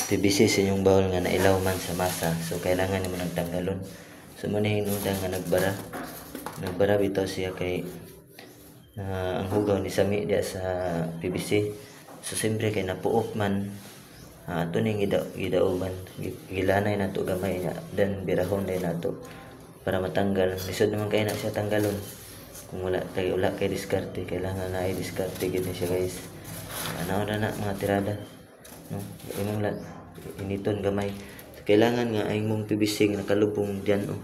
PVC sa inyong bawal nga nailaw man sa masa. So kailangan nimo nagtanggalon. So muna hinungdan nga nagbara bitaw siya kay ang hugaw ni sami dia sa PVC. So siyempre kay napuok man ato ning gidauban gilanay nato gamay nya then birahon day nato para matanggal. Lisod naman kay na siya tanggalon. Kung wala kay diskarte, kailangan na i-diskarte gid siya guys. Ano na mga tirada, no? Imong initon gamay. So, kailangan nga ay mong PVC nga nakalubong diyan oh.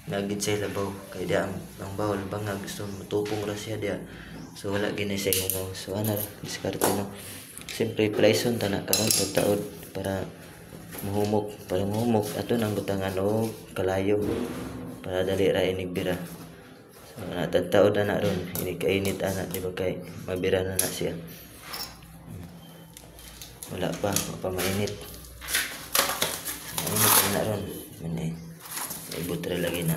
Nagid sa labaw kay dia ang bawal bangag gusto matupong ra siya dia. So wala ginay sa mo. So ana diskarte no. Siyempre plaison ta na karon taud para muhumok ato nang butangan og kalayo para dali ra inigbira. So natataod na ron ini kainit ana di ba kay mabira na siya. Wala pa mainit. Mainit na ron. Mani. Ibut ra lagi na.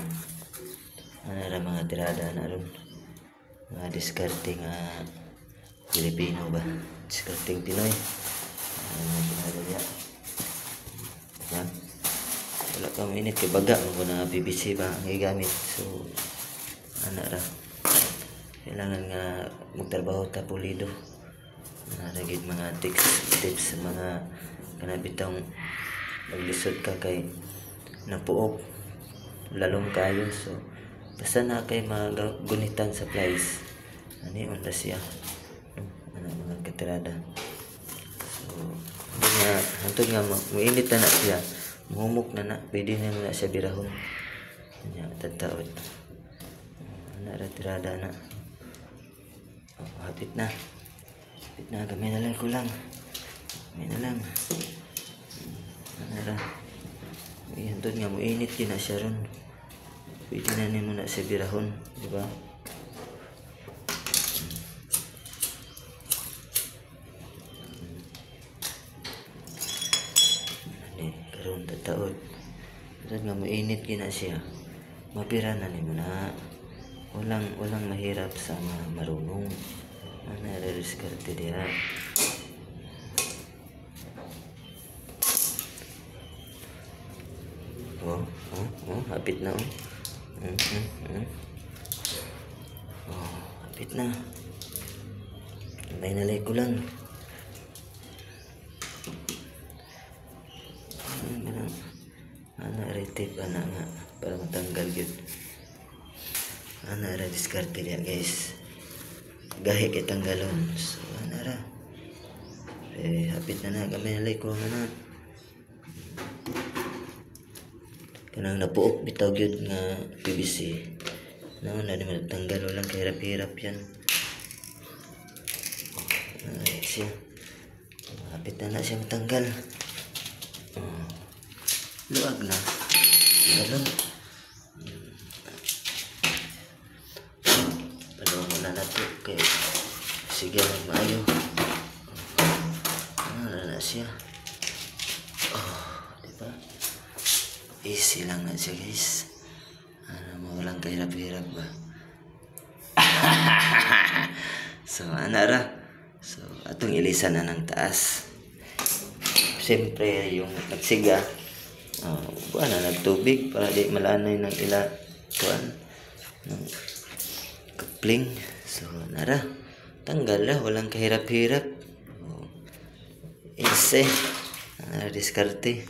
Ana ra mga tirada na ron. Mga diskarte nga Pilipino ba? Diskarteng Pinoy. Ano diya? Yan. Wala pa mainit kay baga mo na PVC ba ang gigamit. So ana ra. Kailangan nga magtrabaho ta pulido. Naragid mga tips mga kanabitang maglisod ka kay napuok lalong kayo. So basta na kay magunitan sa plies ani onda siya ano mga katirada. So hantod nga muinit na siya muhumok na pwede na siya birahon nya tataod ana ra tirada na hapit na gamay na lang kulang. Gamay na lang. Ano ra. Hantod nga mo init din na siya ron. Pwede na nimo na siya birahon, di ba? Karon tataod. Hantod nga mo init din na siya. Mabira na nimo na. Walang mahirap sa mga marunong. Ana ra diskarte dia. Hapit na oh. Hapit na. May nalay ko lang. Ana retip ana nga para matanggal gyud. Ana ra diskarte dia guys. Gahi kay tanggalon. So ana ra. Hapit na gamay na ko na. Kanang napuok bitaw gyud nga PVC. Na di matanggal lang kay hirap-hirap yan. Siya. Hapit na siya matanggal. Luag na. Galon. Nato kay sige lang maayo. Na siya. Di ba? Easy lang na siya guys. Walang kahirap-hirap ba? So ana ra. So atong ilisan na ng taas. Siyempre yung nagsiga buwan na nagtubig para di malanay ng ila kuan ng kapling. So nara tanggal na walang kahirap-hirap. Easy. Diskarte.